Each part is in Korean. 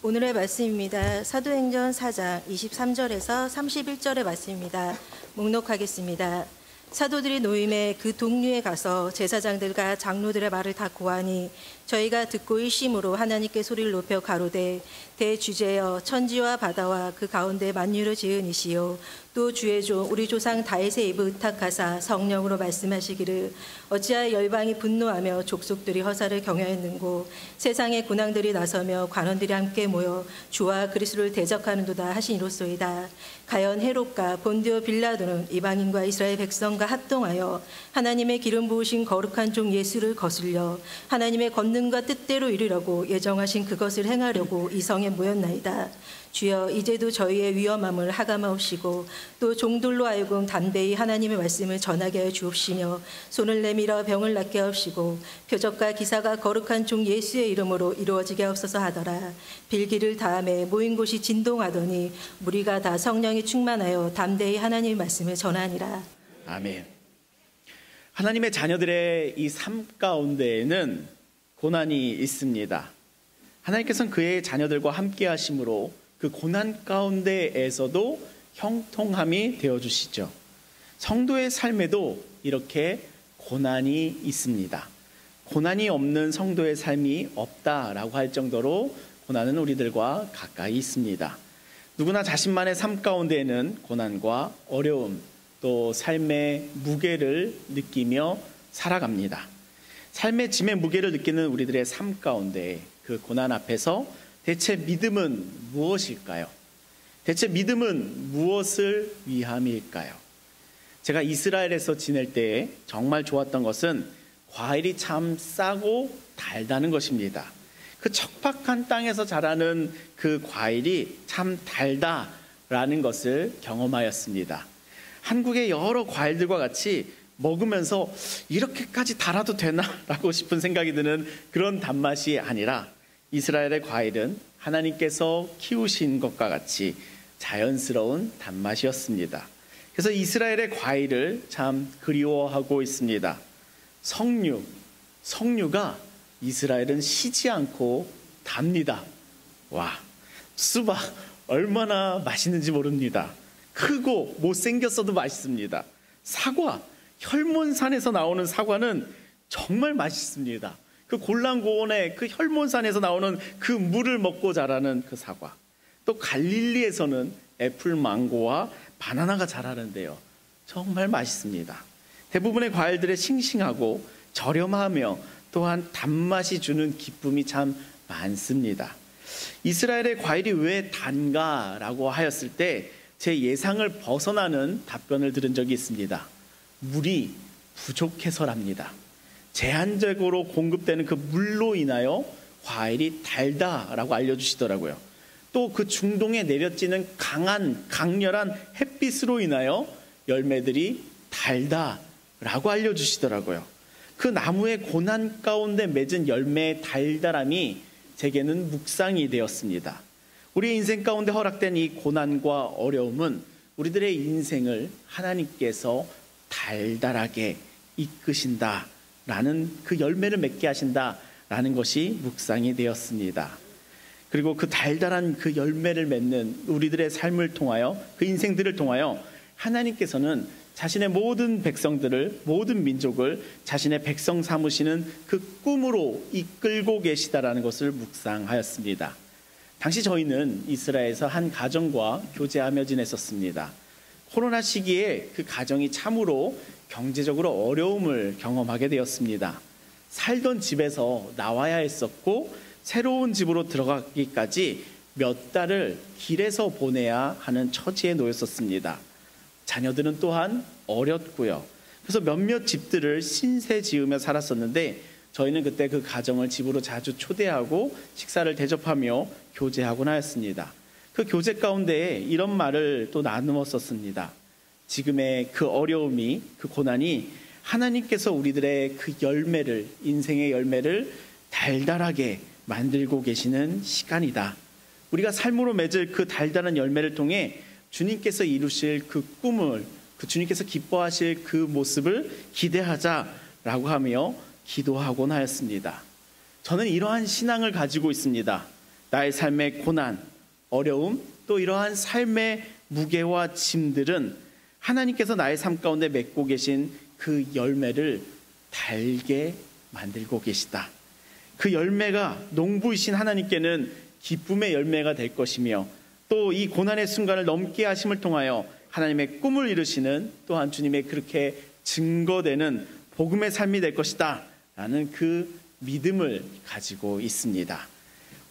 오늘의 말씀입니다. 사도행전 4장 23절에서 31절의 말씀입니다. 목록하겠습니다. 사도들이 노임에 그 동류에 가서 제사장들과 장로들의 말을 다 고하니 저희가 듣고 일심으로 하나님께 소리를 높여 가로되 대주제여 천지와 바다와 그 가운데 만유를 지은 이시요 또 주의 종 우리 조상 다윗의 입을 의탁하사 성령으로 말씀하시기를 어찌하여 열방이 분노하며 족속들이 허사를 경외했는고 세상의 군왕들이 나서며 관원들이 함께 모여 주와 그리스도를 대적하는도다 하시니로소이다. 가연 헤롯과 본디오 빌라도는 이방인과 이스라엘 백성과 합동하여 하나님의 기름 부으신 거룩한 종 예수를 거슬려 하나님의 권능과 뜻대로 이르려고 예정하신 그것을 행하려고 이 성에 모였나이다. 주여 이제도 저희의 위험함을 하감하옵시고 또 종들로 하여금 담대히 하나님의 말씀을 전하게 하여 주옵시며 손을 내밀어 병을 낫게 하옵시고 표적과 기사가 거룩한 종 예수의 이름으로 이루어지게 하옵소서 하더라. 빌기를 다음에 모인 곳이 진동하더니 무리가 다 성령이 충만하여 담대히 하나님의 말씀을 전하니라. 아멘. 하나님의 자녀들의 이 삶 가운데에는 고난이 있습니다. 하나님께서는 그의 자녀들과 함께 하심으로 그 고난 가운데에서도 형통함이 되어주시죠. 성도의 삶에도 이렇게 고난이 있습니다. 고난이 없는 성도의 삶이 없다라고 할 정도로 고난은 우리들과 가까이 있습니다. 누구나 자신만의 삶 가운데에는 고난과 어려움 또 삶의 무게를 느끼며 살아갑니다. 삶의 짐의 무게를 느끼는 우리들의 삶 가운데 그 고난 앞에서 대체 믿음은 무엇일까요? 대체 믿음은 무엇을 위함일까요? 제가 이스라엘에서 지낼 때 정말 좋았던 것은 과일이 참 싸고 달다는 것입니다. 그 척박한 땅에서 자라는 그 과일이 참 달다라는 것을 경험하였습니다. 한국의 여러 과일들과 같이 먹으면서 이렇게까지 달아도 되나라고 싶은 생각이 드는 그런 단맛이 아니라 이스라엘의 과일은 하나님께서 키우신 것과 같이 자연스러운 단맛이었습니다. 그래서 이스라엘의 과일을 참 그리워하고 있습니다. 석류가 이스라엘은 시지 않고 답니다. 와, 수박 얼마나 맛있는지 모릅니다. 크고 못생겼어도 맛있습니다. 사과, 혈몬산에서 나오는 사과는 정말 맛있습니다. 그 골란고원의 그 혈몬산에서 나오는 그 물을 먹고 자라는 그 사과. 또 갈릴리에서는 애플, 망고와 바나나가 자라는데요. 정말 맛있습니다. 대부분의 과일들의 싱싱하고 저렴하며 또한 단맛이 주는 기쁨이 참 많습니다. 이스라엘의 과일이 왜 단가라고 하였을 때 제 예상을 벗어나는 답변을 들은 적이 있습니다. 물이 부족해서랍니다. 제한적으로 공급되는 그 물로 인하여 과일이 달다라고 알려주시더라고요. 또 그 중동에 내려지는 강렬한 햇빛으로 인하여 열매들이 달다라고 알려주시더라고요. 그 나무의 고난 가운데 맺은 열매의 달달함이 제게는 묵상이 되었습니다. 우리 인생 가운데 허락된 이 고난과 어려움은 우리들의 인생을 하나님께서 달달하게 이끄신다라는 그 열매를 맺게 하신다라는 것이 묵상이 되었습니다. 그리고 그 달달한 그 열매를 맺는 우리들의 삶을 통하여 그 인생들을 통하여 하나님께서는 자신의 모든 백성들을 모든 민족을 자신의 백성 삼으시는 그 꿈으로 이끌고 계시다라는 것을 묵상하였습니다. 당시 저희는 이스라엘에서 한 가정과 교제하며 지냈었습니다. 코로나 시기에 그 가정이 참으로 경제적으로 어려움을 경험하게 되었습니다. 살던 집에서 나와야 했었고 새로운 집으로 들어가기까지 몇 달을 길에서 보내야 하는 처지에 놓였었습니다. 자녀들은 또한 어렸고요. 그래서 몇몇 집들을 신세 지으며 살았었는데 저희는 그때 그 가정을 집으로 자주 초대하고 식사를 대접하며 교제하곤 하였습니다. 그 교제 가운데 이런 말을 또 나누었었습니다. 지금의 그 어려움이, 그 고난이 하나님께서 우리들의 그 열매를, 인생의 열매를 달달하게 만들고 계시는 시간이다. 우리가 삶으로 맺을 그 달달한 열매를 통해 주님께서 이루실 그 꿈을, 그 주님께서 기뻐하실 그 모습을 기대하자라고 하며 기도하곤 하였습니다. 저는 이러한 신앙을 가지고 있습니다. 나의 삶의 고난, 어려움, 또 이러한 삶의 무게와 짐들은 하나님께서 나의 삶 가운데 맺고 계신 그 열매를 달게 만들고 계시다. 그 열매가 농부이신 하나님께는 기쁨의 열매가 될 것이며, 또 이 고난의 순간을 넘게 하심을 통하여 하나님의 꿈을 이루시는 또한 주님의 그렇게 증거되는 복음의 삶이 될 것이다 라는 그 믿음을 가지고 있습니다.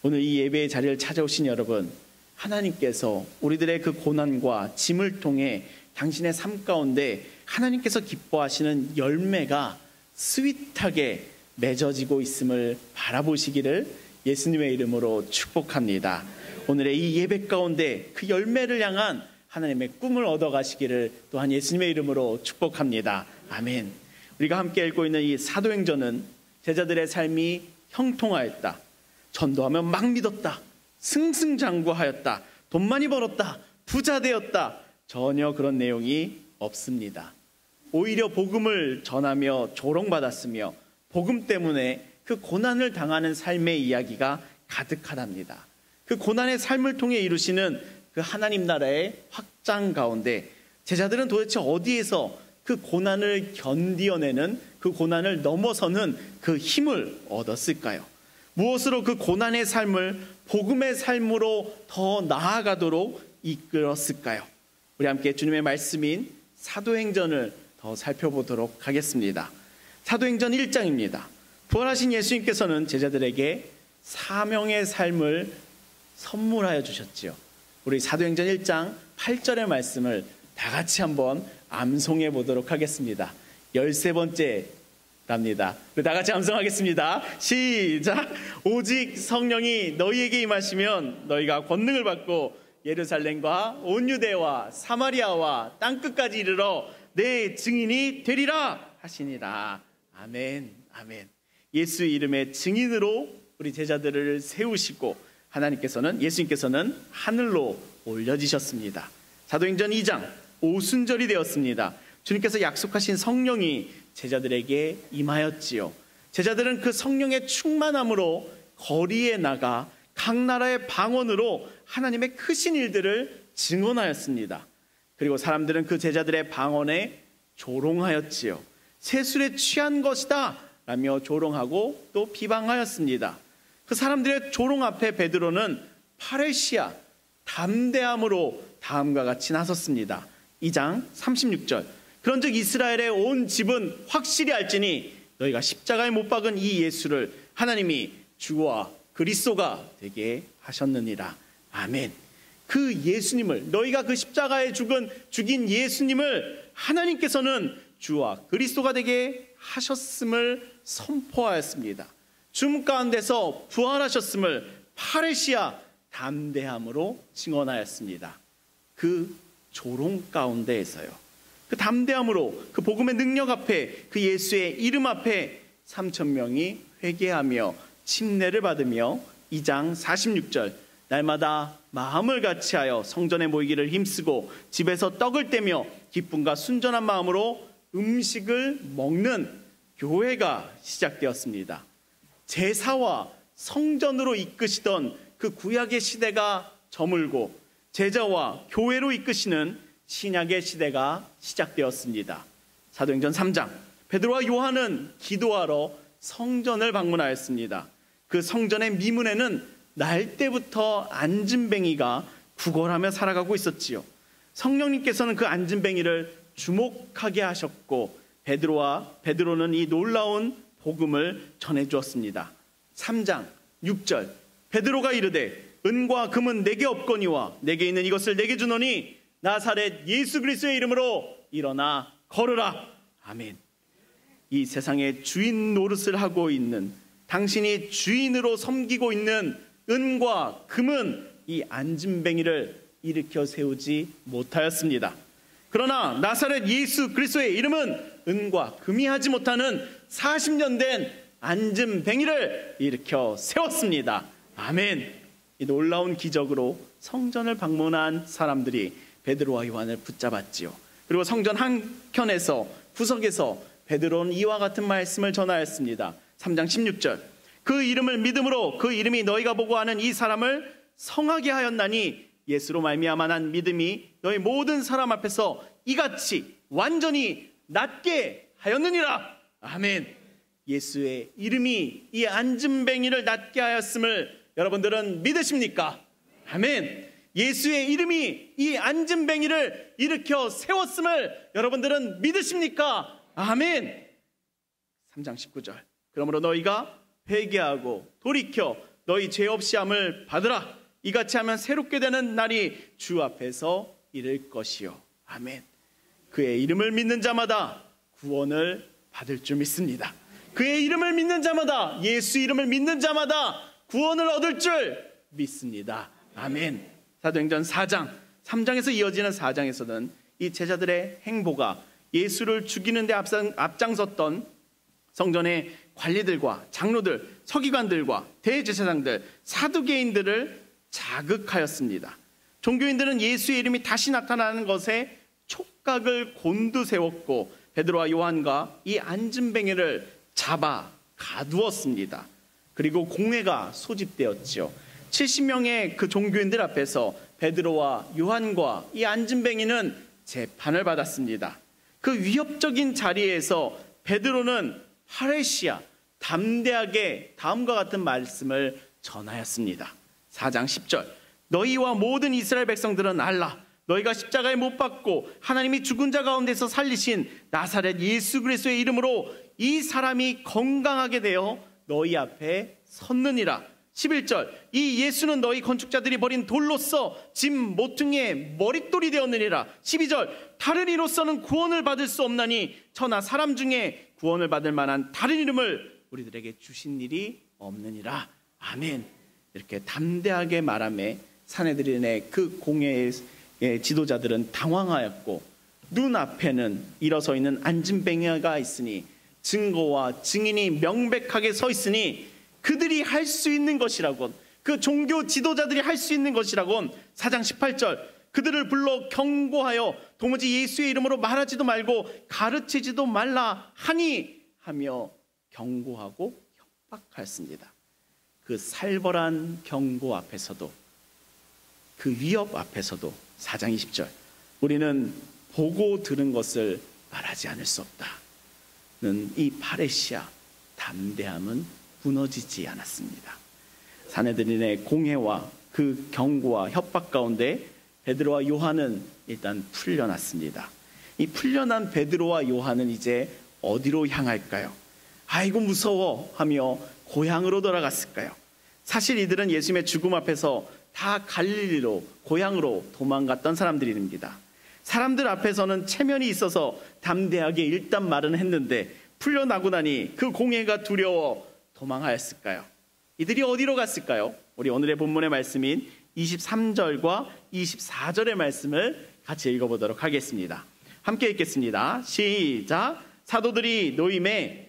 오늘 이 예배의 자리를 찾아오신 여러분, 하나님께서 우리들의 그 고난과 짐을 통해 당신의 삶 가운데 하나님께서 기뻐하시는 열매가 스윗하게 맺어지고 있음을 바라보시기를 예수님의 이름으로 축복합니다. 오늘의 이 예배 가운데 그 열매를 향한 하나님의 꿈을 얻어가시기를 또한 예수님의 이름으로 축복합니다. 아멘. 우리가 함께 읽고 있는 이 사도행전은 제자들의 삶이 형통하였다, 전도하며 막 믿었다, 승승장구하였다, 돈 많이 벌었다, 부자 되었다, 전혀 그런 내용이 없습니다. 오히려 복음을 전하며 조롱받았으며 복음 때문에 그 고난을 당하는 삶의 이야기가 가득하답니다. 그 고난의 삶을 통해 이루시는 그 하나님 나라의 확장 가운데 제자들은 도대체 어디에서 그 고난을 견디어내는, 그 고난을 넘어서는 그 힘을 얻었을까요? 무엇으로 그 고난의 삶을 복음의 삶으로 더 나아가도록 이끌었을까요? 우리 함께 주님의 말씀인 사도행전을 더 살펴보도록 하겠습니다. 사도행전 1장입니다. 부활하신 예수님께서는 제자들에게 사명의 삶을 선물하여 주셨지요. 우리 사도행전 1장 8절의 말씀을 다 같이 한번 암송해 보도록 하겠습니다. 13번째랍니다. 우리 다 같이 암송하겠습니다. 시작! 오직 성령이 너희에게 임하시면 너희가 권능을 받고 예루살렘과 온 유대와 사마리아와 땅끝까지 이르러 내 증인이 되리라 하시니라. 아멘, 아멘. 예수 이름의 증인으로 우리 제자들을 세우시고 예수님께서는 하늘로 올려지셨습니다. 사도행전 2장 오순절이 되었습니다. 주님께서 약속하신 성령이 제자들에게 임하였지요. 제자들은 그 성령의 충만함으로 거리에 나가 각 나라의 방언으로 하나님의 크신 일들을 증언하였습니다. 그리고 사람들은 그 제자들의 방언에 조롱하였지요. 세술에 취한 것이다 라며 조롱하고 또 비방하였습니다. 그 사람들의 조롱 앞에 베드로는 파레시아, 담대함으로 다음과 같이 나섰습니다. 2장 36절. 그런즉 이스라엘의 온 집은 확실히 알지니 너희가 십자가에 못 박은 이 예수를 하나님이 주와 그리스도가 되게 하셨느니라. 아멘. 그 예수님을, 너희가 그 십자가에 죽인 예수님을 하나님께서는 주와 그리스도가 되게 하셨음을 선포하였습니다. 죽음 가운데서 부활하셨음을 파레시아 담대함으로 증언하였습니다. 그 조롱 가운데에서요, 그 담대함으로 그 복음의 능력 앞에, 그 예수의 이름 앞에 3,000명이 회개하며 침례를 받으며 2장 46절 날마다 마음을 같이하여 성전에 모이기를 힘쓰고 집에서 떡을 떼며 기쁨과 순전한 마음으로 음식을 먹는 교회가 시작되었습니다. 제사와 성전으로 이끄시던 그 구약의 시대가 저물고 제자와 교회로 이끄시는 신약의 시대가 시작되었습니다. 사도행전 3장 베드로와 요한은 기도하러 성전을 방문하였습니다. 그 성전의 미문에는 날 때부터 안진뱅이가 구걸하며 살아가고 있었지요. 성령님께서는 그 안진뱅이를 주목하게 하셨고 베드로는 이 놀라운 복음을 전해주었습니다. 3장 6절 베드로가 이르되 은과 금은 내게 없거니와 내게 있는 이것을 내게 주노니 나사렛 예수 그리스도의 이름으로 일어나 걸으라. 아멘. 이 세상의 주인 노릇을 하고 있는, 당신이 주인으로 섬기고 있는 은과 금은 이 안진뱅이를 일으켜 세우지 못하였습니다. 그러나 나사렛 예수 그리스도의 이름은 은과 금이 하지 못하는 40년 된 안진뱅이를 일으켜 세웠습니다. 아멘. 이 놀라운 기적으로 성전을 방문한 사람들이 베드로와 요한을 붙잡았지요. 그리고 성전 한켠에서 구석에서 베드로는 이와 같은 말씀을 전하였습니다. 3장 16절 그 이름을 믿음으로 그 이름이 너희가 보고 아는 이 사람을 성하게 하였나니 예수로 말미암아 난 믿음이 너희 모든 사람 앞에서 이같이 완전히 낫게 하였느니라. 아멘. 예수의 이름이 이 안진뱅이를 낫게 하였음을 여러분들은 믿으십니까? 아멘. 예수의 이름이 이 안진뱅이를 일으켜 세웠음을 여러분들은 믿으십니까? 아멘. 3장 19절. 그러므로 너희가 회개하고 돌이켜 너희 죄 없이 함을 받으라. 이같이 하면 새롭게 되는 날이 주 앞에서 이를 것이요. 아멘. 그의 이름을 믿는 자마다 구원을 받을 줄 믿습니다. 그의 이름을 믿는 자마다, 예수 이름을 믿는 자마다 구원을 얻을 줄 믿습니다. 아멘. 사도행전 4장 3장에서 이어지는 4장에서는 이 제자들의 행보가 예수를 죽이는 데 앞장섰던 성전의 관리들과 장로들, 서기관들과 대제사장들, 사두개인들을 자극하였습니다. 종교인들은 예수의 이름이 다시 나타나는 것에 촉각을 곤두세웠고 베드로와 요한과 이 안진뱅이를 잡아 가두었습니다. 그리고 공회가 소집되었죠. 70명의 그 종교인들 앞에서 베드로와 요한과 이 안진뱅이는 재판을 받았습니다. 그 위협적인 자리에서 베드로는 파레시아 담대하게 다음과 같은 말씀을 전하였습니다. 4장 10절. 너희와 모든 이스라엘 백성들은 알라. 너희가 십자가에 못 박고 하나님이 죽은 자 가운데서 살리신 나사렛 예수 그리스도의 이름으로 이 사람이 건강하게 되어 너희 앞에 섰느니라. 11절. 이 예수는 너희 건축자들이 버린 돌로서 짐 모퉁이의 머릿돌이 되었느니라. 12절. 다른 이로서는 구원을 받을 수 없나니 천하 사람 중에 구원을 받을 만한 다른 이름을 우리들에게 주신 일이 없느니라. 아멘. 이렇게 담대하게 말하며 사내들인의 그 공회의 지도자들은 당황하였고 눈앞에는 일어서 있는 안진뱅이가 있으니 증거와 증인이 명백하게 서 있으니 그들이 할 수 있는 것이라곤, 그 종교 지도자들이 할 수 있는 것이라곤 4장 18절. 그들을 불러 경고하여 도무지 예수의 이름으로 말하지도 말고 가르치지도 말라 하니 하며 경고하고 협박하였습니다. 그 살벌한 경고 앞에서도, 그 위협 앞에서도 4장 20절. 우리는 보고 들은 것을 말하지 않을 수 없다는 이 파레시아 담대함은 무너지지 않았습니다. 사내들인의 공회와 그 경고와 협박 가운데 베드로와 요한은 일단 풀려났습니다. 이 풀려난 베드로와 요한은 이제 어디로 향할까요? 아이고 무서워 하며 고향으로 돌아갔을까요? 사실 이들은 예수님의 죽음 앞에서 다 갈릴리로, 고향으로 도망갔던 사람들입니다. 사람들 앞에서는 체면이 있어서 담대하게 일단 말은 했는데 풀려나고 나니 그 공회가 두려워 도망하였을까요? 이들이 어디로 갔을까요? 우리 오늘의 본문의 말씀인 23절과 24절의 말씀을 같이 읽어보도록 하겠습니다. 함께 읽겠습니다. 시작. 사도들이 노임에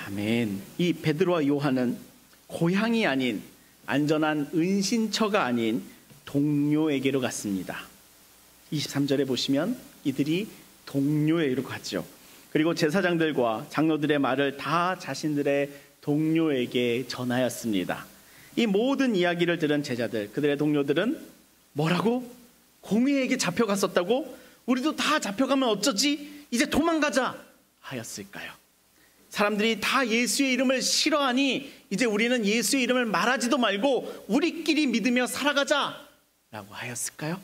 아멘. 이 베드로와 요한은 고향이 아닌, 안전한 은신처가 아닌 동료에게로 갔습니다. 23절에 보시면 이들이 동료에게로 갔죠. 그리고 제사장들과 장로들의 말을 다 자신들의 동료에게 전하였습니다. 이 모든 이야기를 들은 제자들, 그들의 동료들은 뭐라고? 공회에게 잡혀갔었다고? 우리도 다 잡혀가면 어쩌지? 이제 도망가자 하였을까요? 사람들이 다 예수의 이름을 싫어하니 이제 우리는 예수의 이름을 말하지도 말고 우리끼리 믿으며 살아가자 라고 하였을까요?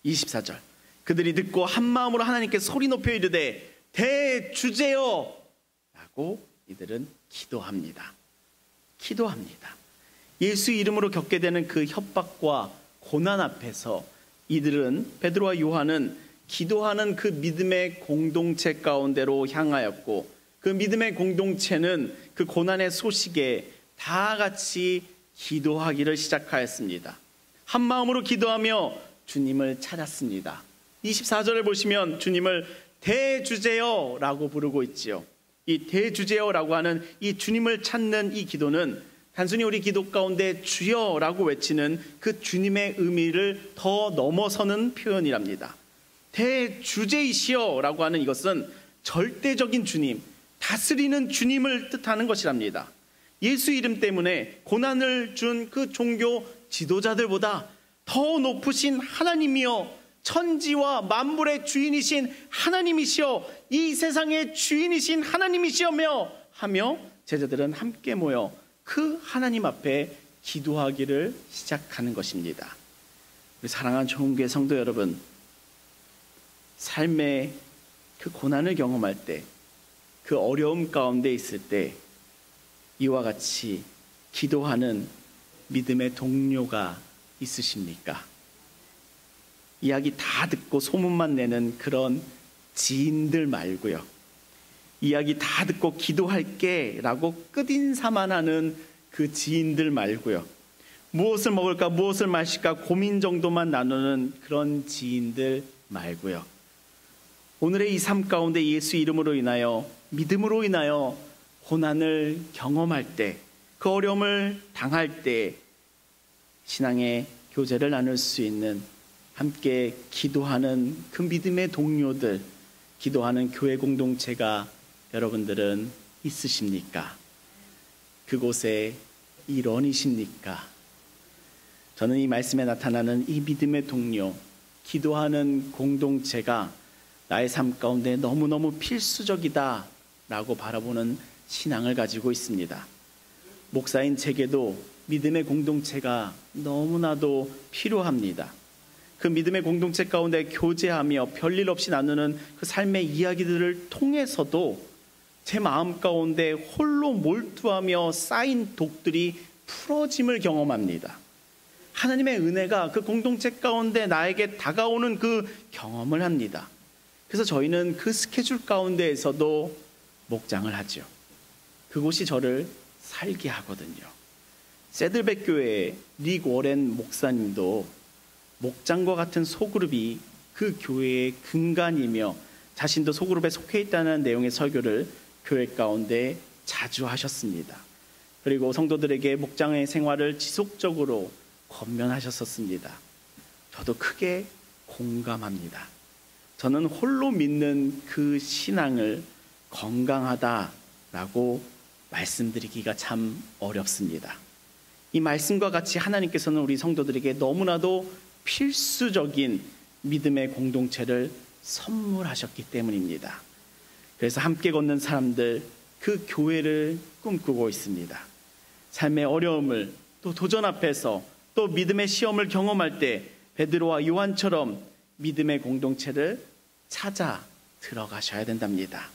24절. 그들이 듣고 한 마음으로 하나님께 소리 높여 이르되 대주제여 라고 이들은 기도합니다. 기도합니다. 예수 이름으로 겪게 되는 그 협박과 고난 앞에서 이들은, 베드로와 요한은 기도하는 그 믿음의 공동체 가운데로 향하였고, 그 믿음의 공동체는 그 고난의 소식에 다 같이 기도하기를 시작하였습니다. 한 마음으로 기도하며 주님을 찾았습니다. 24절을 보시면 주님을 대주제여라고 부르고 있지요. 이 대주제여라고 하는 이 주님을 찾는 이 기도는 단순히 우리 기도 가운데 주여라고 외치는 그 주님의 의미를 더 넘어서는 표현이랍니다. 대주제이시여라고 하는 이것은 절대적인 주님, 다스리는 주님을 뜻하는 것이랍니다. 예수 이름 때문에 고난을 준 그 종교 지도자들보다 더 높으신 하나님이여, 천지와 만물의 주인이신 하나님이시여, 이 세상의 주인이신 하나님이시여며 하며 제자들은 함께 모여 그 하나님 앞에 기도하기를 시작하는 것입니다. 우리 사랑하는 좋은교회 성도 여러분, 삶의 그 고난을 경험할 때, 그 어려움 가운데 있을 때 이와 같이 기도하는 믿음의 동료가 있으십니까? 이야기 다 듣고 소문만 내는 그런 지인들 말고요. 이야기 다 듣고 기도할게 라고 끝인사만 하는 그 지인들 말고요. 무엇을 먹을까 무엇을 마실까 고민 정도만 나누는 그런 지인들 말고요. 오늘의 이 삶 가운데 예수 이름으로 인하여, 믿음으로 인하여 고난을 경험할 때, 그 어려움을 당할 때 신앙의 교제를 나눌 수 있는, 함께 기도하는 그 믿음의 동료들, 기도하는 교회 공동체가 여러분들은 있으십니까? 그곳에 일원이십니까? 저는 이 말씀에 나타나는 이 믿음의 동료, 기도하는 공동체가 나의 삶 가운데 너무너무 필수적이다 라고 바라보는 신앙을 가지고 있습니다. 목사인 제게도 믿음의 공동체가 너무나도 필요합니다. 그 믿음의 공동체 가운데 교제하며 별일 없이 나누는 그 삶의 이야기들을 통해서도 제 마음 가운데 홀로 몰두하며 쌓인 독들이 풀어짐을 경험합니다. 하나님의 은혜가 그 공동체 가운데 나에게 다가오는 그 경험을 합니다. 그래서 저희는 그 스케줄 가운데에서도 목장을 하죠. 그곳이 저를 살게 하거든요. 새들백 교회의 릭 워렌 목사님도 목장과 같은 소그룹이 그 교회의 근간이며 자신도 소그룹에 속해 있다는 내용의 설교를 교회 가운데 자주 하셨습니다. 그리고 성도들에게 목장의 생활을 지속적으로 권면하셨었습니다. 저도 크게 공감합니다. 저는 홀로 믿는 그 신앙을 건강하다라고 말씀드리기가 참 어렵습니다. 이 말씀과 같이 하나님께서는 우리 성도들에게 너무나도 필수적인 믿음의 공동체를 선물하셨기 때문입니다. 그래서 함께 걷는 사람들, 그 교회를 꿈꾸고 있습니다. 삶의 어려움을, 또 도전 앞에서 또 믿음의 시험을 경험할 때 베드로와 요한처럼 믿음의 공동체를 찾아 들어가셔야 된답니다.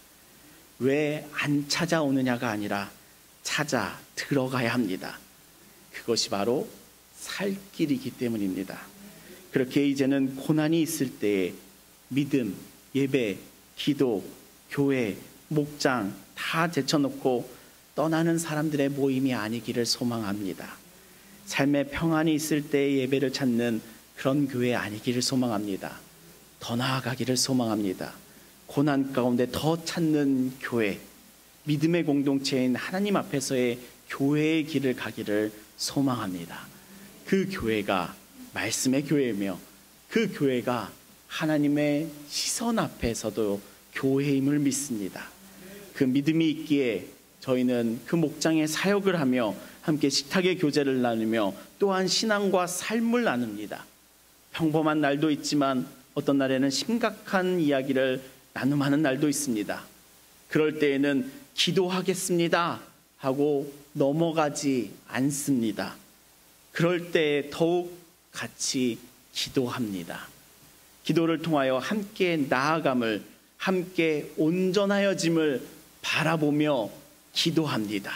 왜 안 찾아오느냐가 아니라 찾아 들어가야 합니다. 그것이 바로 살 길이기 때문입니다. 그렇게 이제는 고난이 있을 때에 믿음, 예배, 기도, 교회, 목장 다 제쳐놓고 떠나는 사람들의 모임이 아니기를 소망합니다. 삶의 평안이 있을 때 예배를 찾는 그런 교회 아니기를 소망합니다. 더 나아가기를 소망합니다. 고난 가운데 더 찾는 교회, 믿음의 공동체인 하나님 앞에서의 교회의 길을 가기를 소망합니다. 그 교회가 말씀의 교회이며 그 교회가 하나님의 시선 앞에서도 교회임을 믿습니다. 그 믿음이 있기에 저희는 그 목장의 사역을 하며 함께 식탁의 교제를 나누며 또한 신앙과 삶을 나눕니다. 평범한 날도 있지만 어떤 날에는 심각한 이야기를 나눔하는 날도 있습니다. 그럴 때에는 기도하겠습니다 하고 넘어가지 않습니다. 그럴 때 더욱 같이 기도합니다. 기도를 통하여 함께 나아감을, 함께 온전하여짐을 바라보며 기도합니다.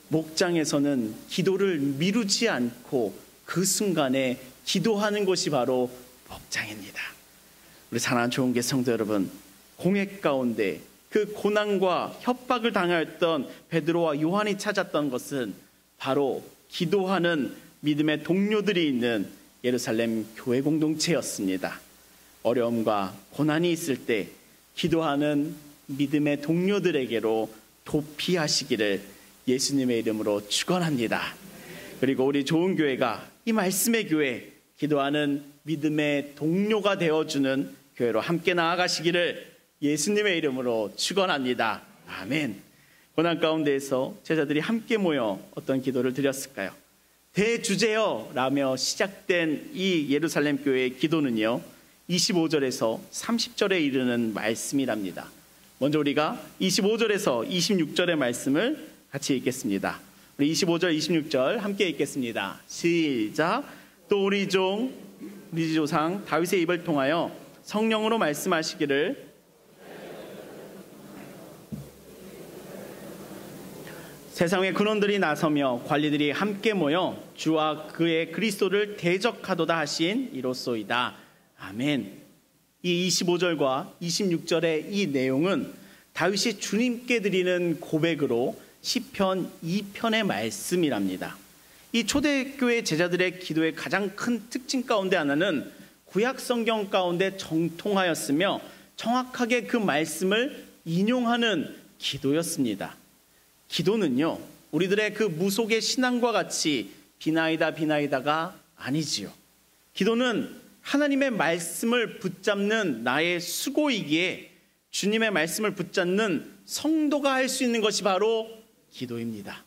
목장에서는 기도를 미루지 않고 그 순간에 기도하는 것이 바로 목장입니다. 우리 사랑하는 좋은교회 성도 여러분, 공회 가운데 그 고난과 협박을 당하였던 베드로와 요한이 찾았던 것은 바로 기도하는 믿음의 동료들이 있는 예루살렘 교회 공동체였습니다. 어려움과 고난이 있을 때 기도하는 믿음의 동료들에게로 도피하시기를 예수님의 이름으로 축원합니다. 그리고 우리 좋은 교회가 이 말씀의 교회, 기도하는 믿음의 동료가 되어주는 교회로 함께 나아가시기를 예수님의 이름으로 축원합니다. 아멘. 고난 가운데에서 제자들이 함께 모여 어떤 기도를 드렸을까요? 대주제여 라며 시작된 이 예루살렘 교회의 기도는요, 25절에서 30절에 이르는 말씀이랍니다. 먼저 우리가 25절에서 26절의 말씀을 같이 읽겠습니다. 우리 25절, 26절 함께 읽겠습니다. 시작. 또 우리 조상 다윗의 입을 통하여 성령으로 말씀하시기를 세상의 근원들이 나서며 관리들이 함께 모여 주와 그의 그리스도를 대적하도다 하신 이로소이다. 아멘. 이 25절과 26절의 이 내용은 다윗이 주님께 드리는 고백으로 시편 2편의 말씀이랍니다. 이 초대교회 제자들의 기도의 가장 큰 특징 가운데 하나는 구약 성경 가운데 정통하였으며 정확하게 그 말씀을 인용하는 기도였습니다. 기도는요, 우리들의 그 무속의 신앙과 같이 비나이다가 아니지요. 기도는 하나님의 말씀을 붙잡는 나의 수고이기에 주님의 말씀을 붙잡는 성도가 할 수 있는 것이 바로 기도입니다.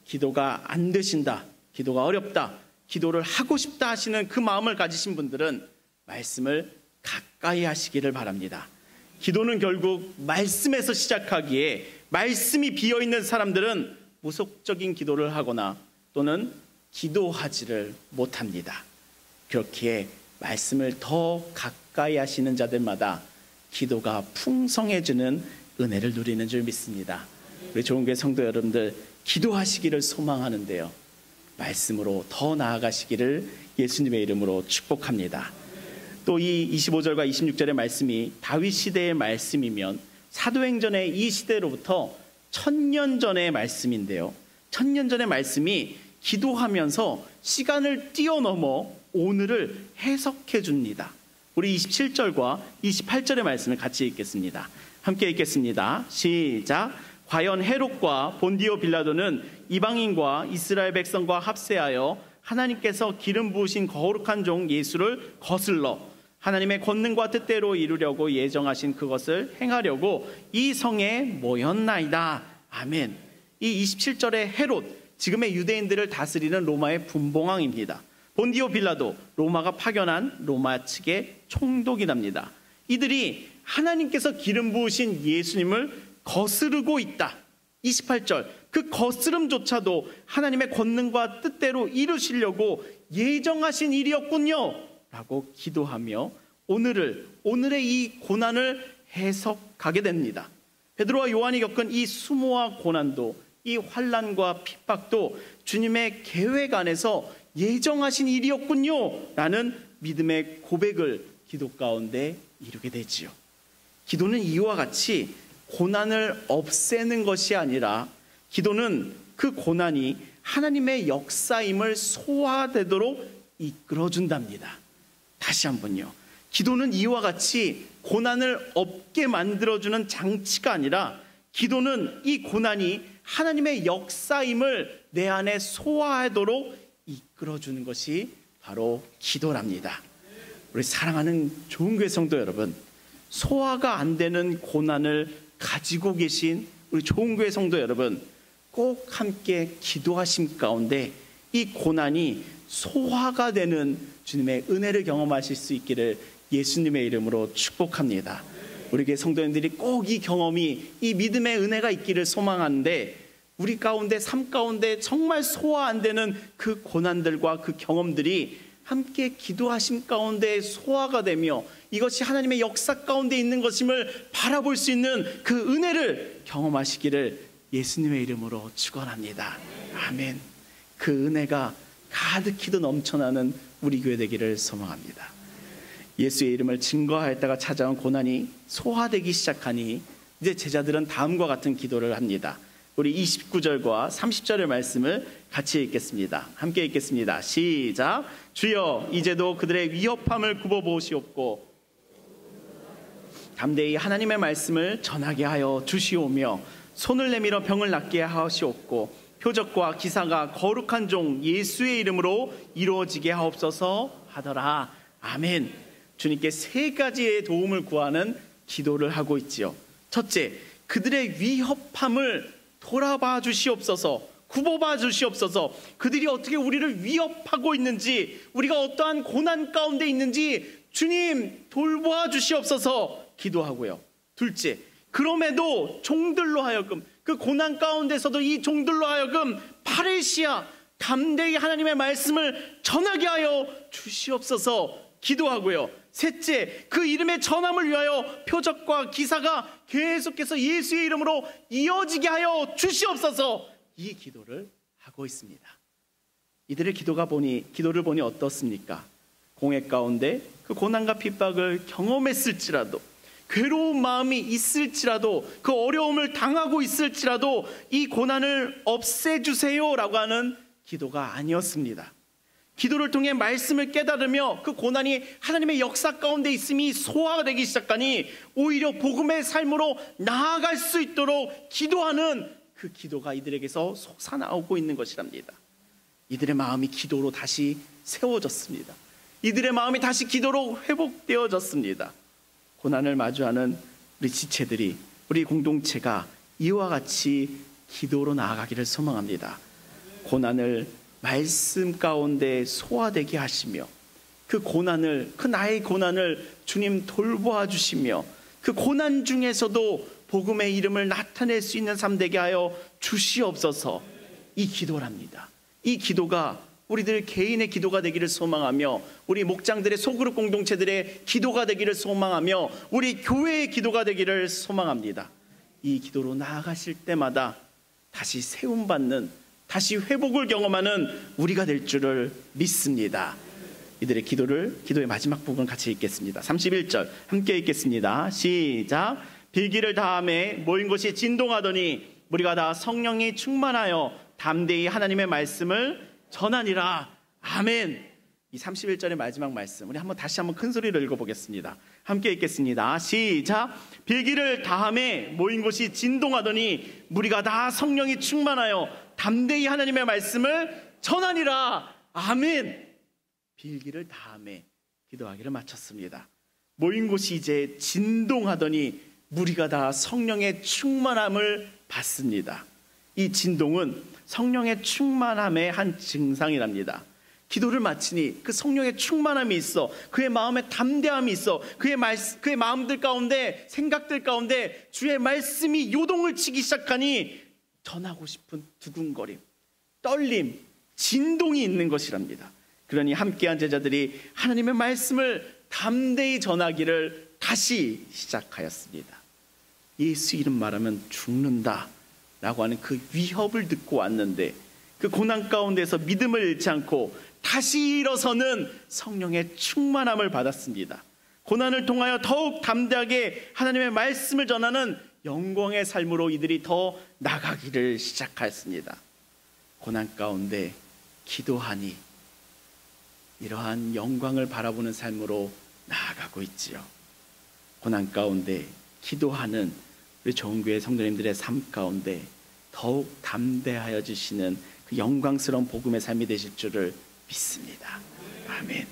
기도가 안 되신다, 기도가 어렵다, 기도를 하고 싶다 하시는 그 마음을 가지신 분들은 말씀을 가까이 하시기를 바랍니다. 기도는 결국 말씀에서 시작하기에 말씀이 비어있는 사람들은 무속적인 기도를 하거나 또는 기도하지를 못합니다. 그렇기에 말씀을 더 가까이 하시는 자들마다 기도가 풍성해지는 은혜를 누리는 줄 믿습니다. 우리 좋은교회 성도 여러분들, 기도하시기를 소망하는데요, 말씀으로 더 나아가시기를 예수님의 이름으로 축복합니다. 또 이 25절과 26절의 말씀이 다윗 시대의 말씀이면 사도행전의 이 시대로부터 1000년 전의 말씀인데요, 1000년 전의 말씀이 기도하면서 시간을 뛰어넘어 오늘을 해석해 줍니다. 우리 27절과 28절의 말씀을 같이 읽겠습니다. 함께 읽겠습니다. 시작. 과연 헤롯과 본디오 빌라도는 이방인과 이스라엘 백성과 합세하여 하나님께서 기름 부으신 거룩한 종 예수를 거슬러 하나님의 권능과 뜻대로 이루려고 예정하신 그것을 행하려고 이 성에 모였나이다. 아멘. 이 27절의 헤롯, 지금의 유대인들을 다스리는 로마의 분봉왕입니다. 본디오 빌라도, 로마가 파견한 로마 측의 총독이랍니다. 이들이 하나님께서 기름 부으신 예수님을 거스르고 있다. 28절, 그 거스름조차도 하나님의 권능과 뜻대로 이루시려고 예정하신 일이었군요 라고 기도하며 오늘의 이 고난을 해석하게 됩니다. 베드로와 요한이 겪은 이 수모와 고난도, 이 환난과 핍박도 주님의 계획 안에서 예정하신 일이었군요 라는 믿음의 고백을 기도 가운데 이루게 되지요. 기도는 이와 같이 고난을 없애는 것이 아니라 기도는 그 고난이 하나님의 역사임을 소화되도록 이끌어준답니다. 다시 한번요. 기도는 이와 같이 고난을 없게 만들어주는 장치가 아니라 기도는 이 고난이 하나님의 역사임을 내 안에 소화하도록 이끌어주는 것이 바로 기도랍니다. 우리 사랑하는 좋은교회 성도 여러분, 소화가 안 되는 고난을 가지고 계신 우리 좋은교회 성도 여러분, 꼭 함께 기도하심 가운데 이 고난이 소화가 되는 주님의 은혜를 경험하실 수 있기를 예수님의 이름으로 축복합니다. 우리 교회 성도님들이 꼭 이 경험이, 이 믿음의 은혜가 있기를 소망하는데, 우리 가운데, 삶 가운데 정말 소화 안 되는 그 고난들과 그 경험들이 함께 기도하심 가운데 소화가 되며 이것이 하나님의 역사 가운데 있는 것임을 바라볼 수 있는 그 은혜를 경험하시기를 예수님의 이름으로 축원합니다. 아멘. 그 은혜가 가득히도 넘쳐나는 우리 교회 되기를 소망합니다. 예수의 이름을 증거하였다가 찾아온 고난이 소화되기 시작하니 이제 제자들은 다음과 같은 기도를 합니다. 우리 29절과 30절의 말씀을 같이 읽겠습니다. 함께 읽겠습니다. 시작. 주여, 이제도 그들의 위협함을 굽어보시옵고 담대히 하나님의 말씀을 전하게 하여 주시오며 손을 내밀어 병을 낫게 하시옵고 표적과 기사가 거룩한 종 예수의 이름으로 이루어지게 하옵소서 하더라. 아멘. 주님께 세 가지의 도움을 구하는 기도를 하고 있지요. 첫째, 그들의 위협함을 돌아봐 주시옵소서, 굽어봐 주시옵소서. 그들이 어떻게 우리를 위협하고 있는지, 우리가 어떠한 고난 가운데 있는지 주님 돌보아 주시옵소서 기도하고요. 둘째, 그럼에도 종들로 하여금, 그 고난 가운데서도 이 종들로 하여금 파레시아 담대히 하나님의 말씀을 전하게 하여 주시옵소서 기도하고요. 셋째, 그 이름의 전함을 위하여 표적과 기사가 계속해서 예수의 이름으로 이어지게 하여 주시옵소서, 이 기도를 하고 있습니다. 이들의 기도를 보니 어떻습니까? 공회 가운데 그 고난과 핍박을 경험했을지라도, 괴로운 마음이 있을지라도, 그 어려움을 당하고 있을지라도 이 고난을 없애주세요라고 하는 기도가 아니었습니다. 기도를 통해 말씀을 깨달으며 그 고난이 하나님의 역사 가운데 있음이 소화되기 시작하니 오히려 복음의 삶으로 나아갈 수 있도록 기도하는 그 기도가 이들에게서 솟아나오고 있는 것이랍니다. 이들의 마음이 기도로 다시 세워졌습니다. 이들의 마음이 다시 기도로 회복되어졌습니다. 고난을 마주하는 우리 지체들이, 우리 공동체가 이와 같이 기도로 나아가기를 소망합니다. 고난을 말씀 가운데 소화되게 하시며 그 나의 고난을 주님 돌보아 주시며 그 고난 중에서도 복음의 이름을 나타낼 수 있는 삶 되게 하여 주시옵소서, 이 기도랍니다. 이 기도가 우리들 개인의 기도가 되기를 소망하며, 우리 목장들의 소그룹 공동체들의 기도가 되기를 소망하며, 우리 교회의 기도가 되기를 소망합니다. 이 기도로 나아가실 때마다 다시 세움받는, 다시 회복을 경험하는 우리가 될 줄을 믿습니다. 이들의 기도의 마지막 부분 같이 읽겠습니다. 31절 함께 읽겠습니다. 시작. 빌기를 다함에 모인 곳이 진동하더니 우리가 다 성령이 충만하여 담대히 하나님의 말씀을 전하니라. 아멘. 이 31절의 마지막 말씀, 우리 다시 한번 큰 소리로 읽어보겠습니다. 함께 읽겠습니다. 시작. 빌기를 다함에 모인 곳이 진동하더니 우리가 다 성령이 충만하여 담대히 하나님의 말씀을 전하니라. 아멘. 빌기를 다함에 기도하기를 마쳤습니다. 모인 곳이 이제 진동하더니 우리가 다 성령의 충만함을 받습니다. 이 진동은 성령의 충만함의 한 증상이랍니다. 기도를 마치니 그 성령의 충만함이 있어, 그의 마음에 담대함이 있어, 그의 마음들 가운데, 생각들 가운데 주의 말씀이 요동을 치기 시작하니 전하고 싶은 두근거림, 떨림, 진동이 있는 것이랍니다. 그러니 함께한 제자들이 하나님의 말씀을 담대히 전하기를 다시 시작하였습니다. 예수 이름 말하면 죽는다 라고 하는 그 위협을 듣고 왔는데, 그 고난 가운데서 믿음을 잃지 않고 다시 일어서는 성령의 충만함을 받았습니다. 고난을 통하여 더욱 담대하게 하나님의 말씀을 전하는 영광의 삶으로 이들이 더 나가기를 시작하였습니다. 고난 가운데 기도하니 이러한 영광을 바라보는 삶으로 나아가고 있지요. 고난 가운데 기도하는 우리 좋은교회 성도님들의 삶 가운데 더욱 담대하여 주시는 그 영광스러운 복음의 삶이 되실 줄을 믿습니다. 아멘.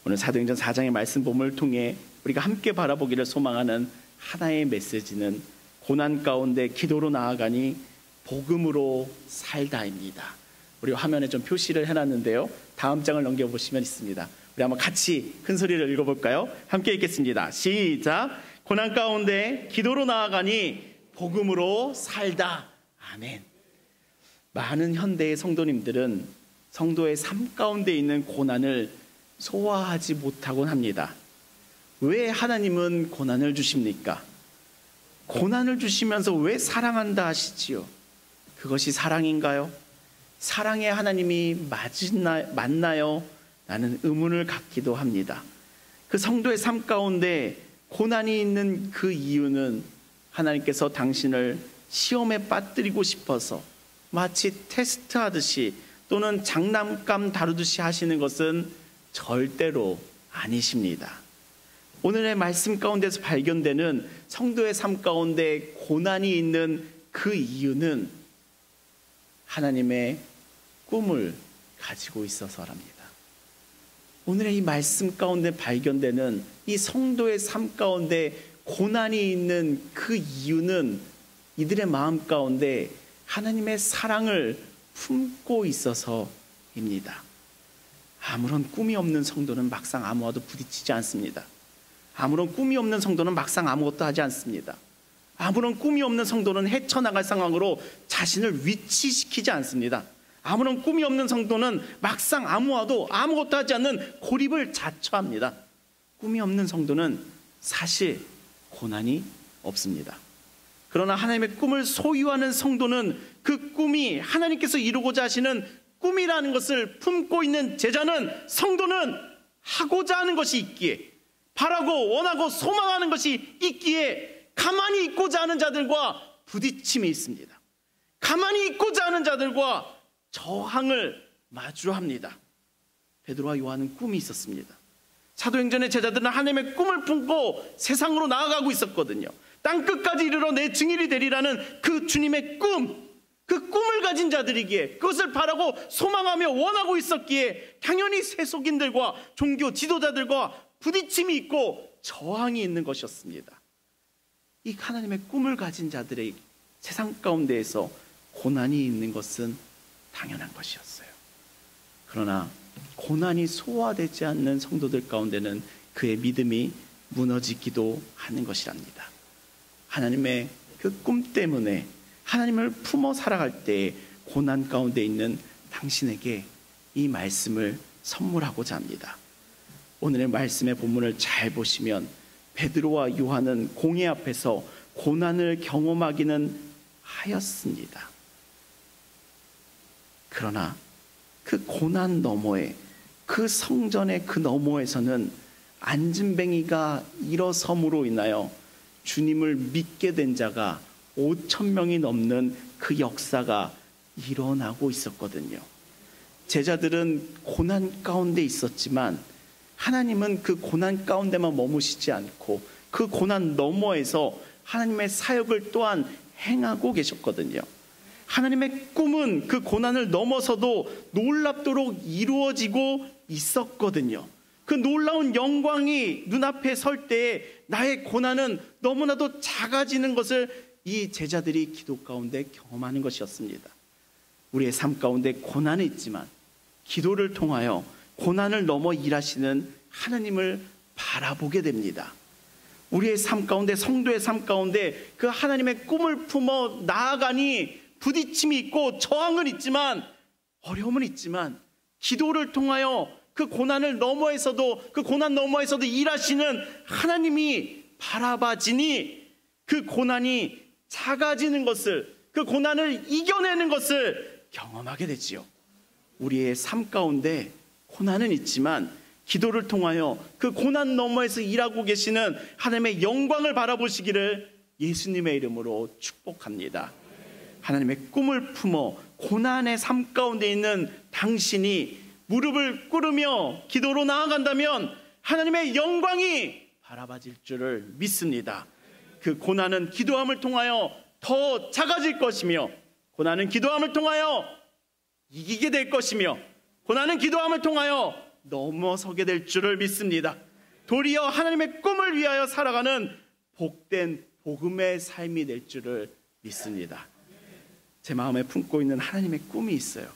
오늘 사도행전 4장의 말씀 본문을 통해 우리가 함께 바라보기를 소망하는 하나의 메시지는 고난 가운데 기도로 나아가니 복음으로 살다입니다. 우리 화면에 좀 표시를 해놨는데요, 다음 장을 넘겨보시면 있습니다. 우리 한번 같이 큰 소리를 읽어볼까요? 함께 읽겠습니다. 시작. 고난 가운데 기도로 나아가니 복음으로 살다. 아멘. 많은 현대의 성도님들은 성도의 삶 가운데 있는 고난을 소화하지 못하곤 합니다. 왜 하나님은 고난을 주십니까? 고난을 주시면서 왜 사랑한다 하시지요? 그것이 사랑인가요? 사랑의 하나님이 맞나요? 라는 의문을 갖기도 합니다. 그 성도의 삶 가운데 고난이 있는 그 이유는 하나님께서 당신을 시험에 빠뜨리고 싶어서 마치 테스트하듯이 또는 장난감 다루듯이 하시는 것은 절대로 아니십니다. 오늘의 말씀 가운데서 발견되는 성도의 삶 가운데 고난이 있는 그 이유는 하나님의 꿈을 가지고 있어서랍니다. 오늘의 이 말씀 가운데 발견되는 이 성도의 삶 가운데 고난이 있는 그 이유는 이들의 마음 가운데 하나님의 사랑을 품고 있어서입니다. 아무런 꿈이 없는 성도는 막상 아무와도 부딪히지 않습니다. 아무런 꿈이 없는 성도는 막상 아무것도 하지 않습니다. 아무런 꿈이 없는 성도는 헤쳐나갈 상황으로 자신을 위치시키지 않습니다. 아무런 꿈이 없는 성도는 막상 아무와도 아무것도 하지 않는 고립을 자처합니다. 꿈이 없는 성도는 사실 고난이 없습니다. 그러나 하나님의 꿈을 소유하는 성도는 그 꿈이 하나님께서 이루고자 하시는 꿈이라는 것을 품고 있는 제자는, 성도는 하고자 하는 것이 있기에, 바라고 원하고 소망하는 것이 있기에 가만히 있고자 하는 자들과 부딪힘이 있습니다. 가만히 있고자 하는 자들과 저항을 마주합니다. 베드로와 요한은 꿈이 있었습니다. 사도행전의 제자들은 하나님의 꿈을 품고 세상으로 나아가고 있었거든요. 땅끝까지 이르러 내 증인이 되리라는 그 주님의 꿈, 그 꿈을 가진 자들이기에, 그것을 바라고 소망하며 원하고 있었기에 당연히 세속인들과 종교 지도자들과 부딪힘이 있고 저항이 있는 것이었습니다. 이 하나님의 꿈을 가진 자들의 세상 가운데에서 고난이 있는 것은 당연한 것이었어요. 그러나 고난이 소화되지 않는 성도들 가운데는 그의 믿음이 무너지기도 하는 것이랍니다. 하나님의 그 꿈 때문에 하나님을 품어 살아갈 때에 고난 가운데 있는 당신에게 이 말씀을 선물하고자 합니다. 오늘의 말씀의 본문을 잘 보시면 베드로와 요한은 공회 앞에서 고난을 경험하기는 하였습니다. 그러나 그 고난 너머에, 그 성전의 그 너머에서는 안진뱅이가 일어섬으로 인하여 주님을 믿게 된 자가 5,000명이 넘는 그 역사가 일어나고 있었거든요. 제자들은 고난 가운데 있었지만 하나님은 그 고난 가운데만 머무시지 않고 그 고난 너머에서 하나님의 사역을 또한 행하고 계셨거든요. 하나님의 꿈은 그 고난을 넘어서도 놀랍도록 이루어지고 있었거든요. 그 놀라운 영광이 눈앞에 설 때에 나의 고난은 너무나도 작아지는 것을 이 제자들이 기도 가운데 경험하는 것이었습니다. 우리의 삶 가운데 고난이 있지만 기도를 통하여 고난을 넘어 일하시는 하나님을 바라보게 됩니다. 우리의 삶 가운데, 성도의 삶 가운데 그 하나님의 꿈을 품어 나아가니 부딪힘이 있고 저항은 있지만, 어려움은 있지만 기도를 통하여 그 고난을 너머에서도, 그 고난 너머에서도 일하시는 하나님이 바라봐지니 그 고난이 작아지는 것을, 그 고난을 이겨내는 것을 경험하게 되지요. 우리의 삶 가운데 고난은 있지만 기도를 통하여 그 고난 너머에서 일하고 계시는 하나님의 영광을 바라보시기를 예수님의 이름으로 축복합니다. 하나님의 꿈을 품어 고난의 삶 가운데 있는 당신이 무릎을 꿇으며 기도로 나아간다면 하나님의 영광이 바라봐질 줄을 믿습니다. 그 고난은 기도함을 통하여 더 작아질 것이며, 고난은 기도함을 통하여 이기게 될 것이며, 고난은 기도함을 통하여 넘어서게 될 줄을 믿습니다. 도리어 하나님의 꿈을 위하여 살아가는 복된 복음의 삶이 될 줄을 믿습니다. 제 마음에 품고 있는 하나님의 꿈이 있어요.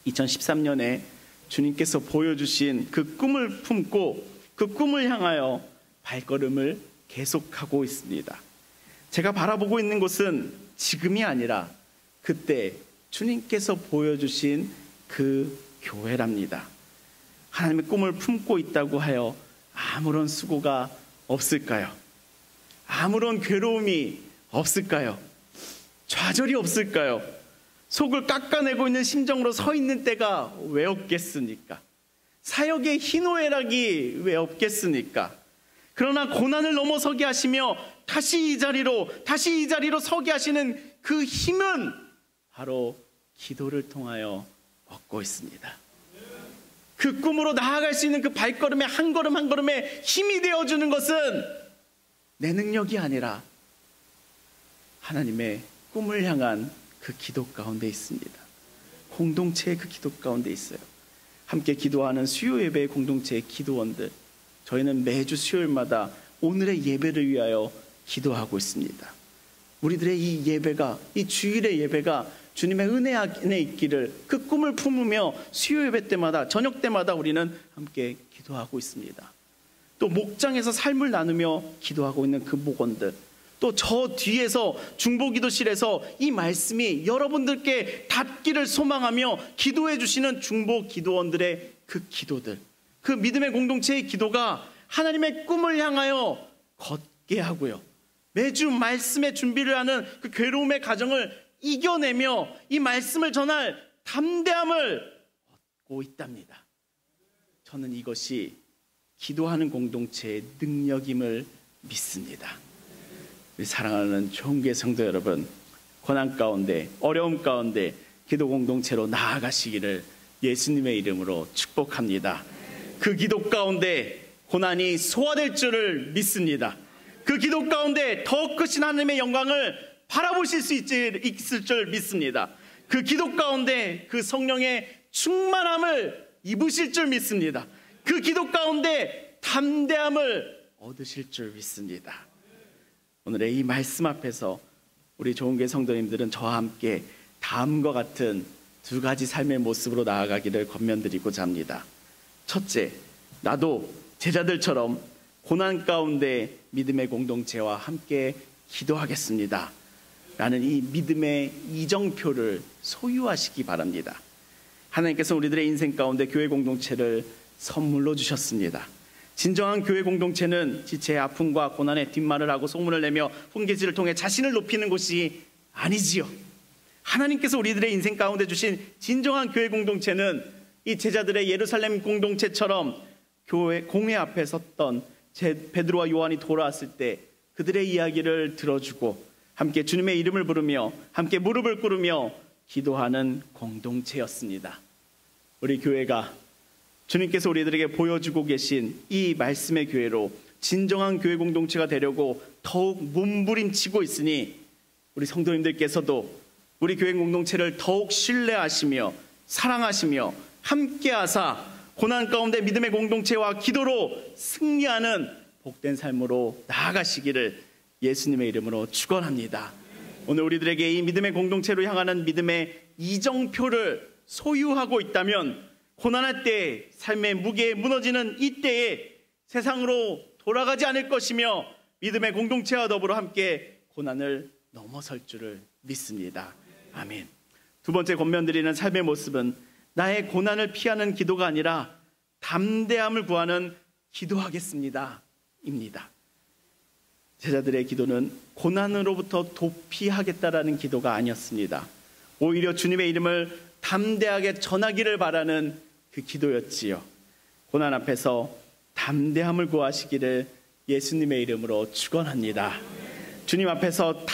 2013년에 주님께서 보여주신 그 꿈을 품고 그 꿈을 향하여 발걸음을 계속하고 있습니다. 제가 바라보고 있는 곳은 지금이 아니라 그때 주님께서 보여주신 그 교회랍니다. 하나님의 꿈을 품고 있다고 하여 아무런 수고가 없을까요? 아무런 괴로움이 없을까요? 좌절이 없을까요? 속을 깎아내고 있는 심정으로 서 있는 때가 왜 없겠습니까? 사역의 희노애락이 왜 없겠습니까? 그러나 고난을 넘어서게 하시며 다시 이 자리로 서게 하시는 그 힘은 바로 기도를 통하여 얻고 있습니다. 그 꿈으로 나아갈 수 있는 그 발걸음의 한 걸음 한 걸음에 힘이 되어주는 것은 내 능력이 아니라 하나님의 꿈을 향한 그 기도 가운데 있습니다. 공동체의 그 기도 가운데 있어요. 함께 기도하는 수요 예배의 공동체의 기도원들, 저희는 매주 수요일마다 오늘의 예배를 위하여 기도하고 있습니다. 우리들의 이 예배가, 이 주일의 예배가 주님의 은혜 안에 있기를 그 꿈을 품으며 수요 예배 때마다, 저녁 때마다 우리는 함께 기도하고 있습니다. 또 목장에서 삶을 나누며 기도하고 있는 그 목원들, 또 저 뒤에서 중보기도실에서 이 말씀이 여러분들께 닿기를 소망하며 기도해 주시는 중보 기도원들의 그 기도들, 그 믿음의 공동체의 기도가 하나님의 꿈을 향하여 걷게 하고요, 매주 말씀의 준비를 하는 그 괴로움의 가정을 이겨내며 이 말씀을 전할 담대함을 얻고 있답니다. 저는 이것이 기도하는 공동체의 능력임을 믿습니다. 우리 사랑하는 좋은교회 성도 여러분, 고난 가운데, 어려움 가운데 기도 공동체로 나아가시기를 예수님의 이름으로 축복합니다. 그 기도 가운데 고난이 소화될 줄을 믿습니다. 그 기도 가운데 더 크신 하나님의 영광을 바라보실 수 있을 줄 믿습니다. 그 기도 가운데 그 성령의 충만함을 입으실 줄 믿습니다. 그 기도 가운데 담대함을 얻으실 줄 믿습니다. 오늘의 이 말씀 앞에서 우리 좋은교회 성도님들은 저와 함께 다음과 같은 두 가지 삶의 모습으로 나아가기를 권면드리고자 합니다. 첫째, 나도 제자들처럼 고난 가운데 믿음의 공동체와 함께 기도하겠습니다 라는 이 믿음의 이정표를 소유하시기 바랍니다. 하나님께서 우리들의 인생 가운데 교회 공동체를 선물로 주셨습니다. 진정한 교회 공동체는 지체의 아픔과 고난의 뒷말을 하고 소문을 내며 훈계질을 통해 자신을 높이는 곳이 아니지요. 하나님께서 우리들의 인생 가운데 주신 진정한 교회 공동체는 이 제자들의 예루살렘 공동체처럼 교회 공회 앞에 섰던 베드로와 요한이 돌아왔을 때 그들의 이야기를 들어주고 함께 주님의 이름을 부르며 함께 무릎을 꿇으며 기도하는 공동체였습니다. 우리 교회가 주님께서 우리들에게 보여주고 계신 이 말씀의 교회로 진정한 교회 공동체가 되려고 더욱 몸부림치고 있으니 우리 성도님들께서도 우리 교회 공동체를 더욱 신뢰하시며 사랑하시며 함께하사 고난 가운데 믿음의 공동체와 기도로 승리하는 복된 삶으로 나아가시기를 예수님의 이름으로 축원합니다. 오늘 우리들에게 이 믿음의 공동체로 향하는 믿음의 이정표를 소유하고 있다면 고난할 때 삶의 무게에 무너지는 이때에 세상으로 돌아가지 않을 것이며 믿음의 공동체와 더불어 함께 고난을 넘어설 줄을 믿습니다. 아멘. 두 번째 권면드리는 삶의 모습은 나의 고난을 피하는 기도가 아니라 담대함을 구하는 기도하겠습니다 입니다. 제자들의 기도는 고난으로부터 도피하겠다라는 기도가 아니었습니다. 오히려 주님의 이름을 담대하게 전하기를 바라는 그 기도였지요. 고난 앞에서 담대함을 구하시기를 예수님의 이름으로 축원합니다. 주님 앞에서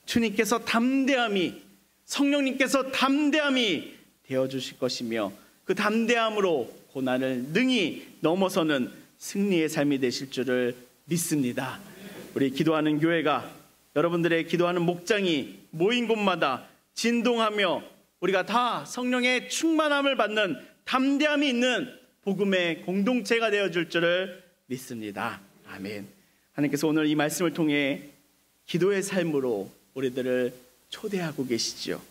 주님께서 담대함이, 성령님께서 담대함이 되어주실 것이며 그 담대함으로 고난을 능히 넘어서는 승리의 삶이 되실 줄을 믿습니다. 우리 기도하는 교회가, 여러분들의 기도하는 목장이 모인 곳마다 진동하며 우리가 다 성령의 충만함을 받는 담대함이 있는 복음의 공동체가 되어줄 줄을 믿습니다. 아멘. 하나님께서 오늘 이 말씀을 통해 기도의 삶으로 우리들을 초대하고 계시지요.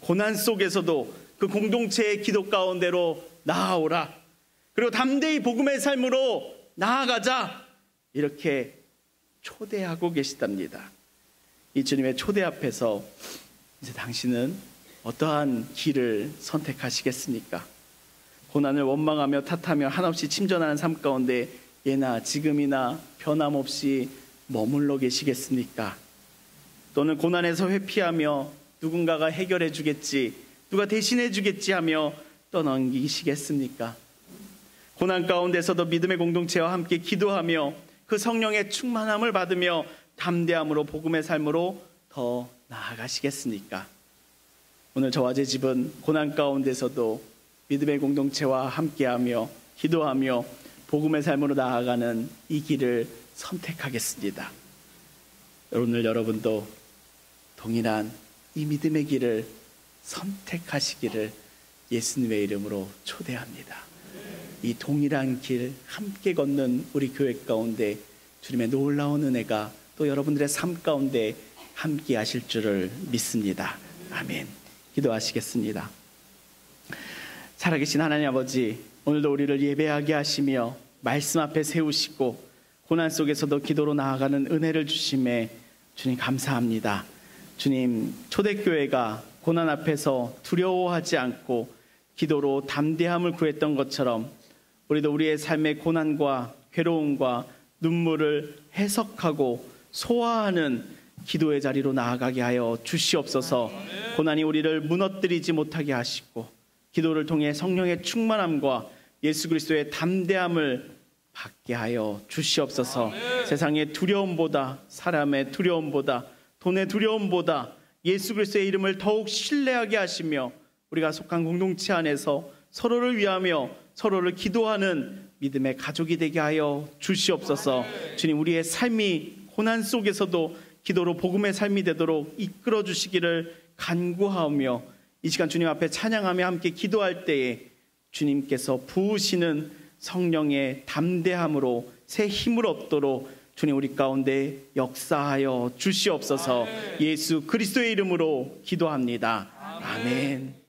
고난 속에서도 그 공동체의 기도 가운데로 나아오라, 그리고 담대히 복음의 삶으로 나아가자, 이렇게 초대하고 계시답니다. 이 주님의 초대 앞에서 이제 당신은 어떠한 길을 선택하시겠습니까? 고난을 원망하며 탓하며 한없이 침전하는 삶 가운데 예나 지금이나 변함없이 머물러 계시겠습니까? 또는 고난에서 회피하며 누군가가 해결해 주겠지, 누가 대신해 주겠지 하며 떠넘기시겠습니까? 고난 가운데서도 믿음의 공동체와 함께 기도하며 그 성령의 충만함을 받으며 담대함으로 복음의 삶으로 더 나아가시겠습니까? 오늘 저와 제 집은 고난 가운데서도 믿음의 공동체와 함께하며 기도하며 복음의 삶으로 나아가는 이 길을 선택하겠습니다. 오늘 여러분도 동일한 이 믿음의 길을 선택하시기를 예수님의 이름으로 초대합니다. 이 동일한 길 함께 걷는 우리 교회 가운데 주님의 놀라운 은혜가 또 여러분들의 삶 가운데 함께 하실 줄을 믿습니다. 아멘. 기도하시겠습니다. 살아계신 하나님 아버지, 오늘도 우리를 예배하게 하시며 말씀 앞에 세우시고 고난 속에서도 기도로 나아가는 은혜를 주심에 주님 감사합니다. 주님, 초대교회가 고난 앞에서 두려워하지 않고 기도로 담대함을 구했던 것처럼 우리도 우리의 삶의 고난과 괴로움과 눈물을 해석하고 소화하는 기도의 자리로 나아가게 하여 주시옵소서. 고난이 우리를 무너뜨리지 못하게 하시고 기도를 통해 성령의 충만함과 예수 그리스도의 담대함을 받게 하여 주시옵소서. 세상의 두려움보다, 사람의 두려움보다, 돈의 두려움보다 예수 그리스도의 이름을 더욱 신뢰하게 하시며 우리가 속한 공동체 안에서 서로를 위하며 서로를 기도하는 믿음의 가족이 되게 하여 주시옵소서. 주님, 우리의 삶이 고난 속에서도 기도로 복음의 삶이 되도록 이끌어 주시기를 간구하오며 이 시간 주님 앞에 찬양하며 함께 기도할 때에 주님께서 부으시는 성령의 담대함으로 새 힘을 얻도록 주님 우리 가운데 역사하여 주시옵소서. 예수 그리스도의 이름으로 기도합니다. 아멘.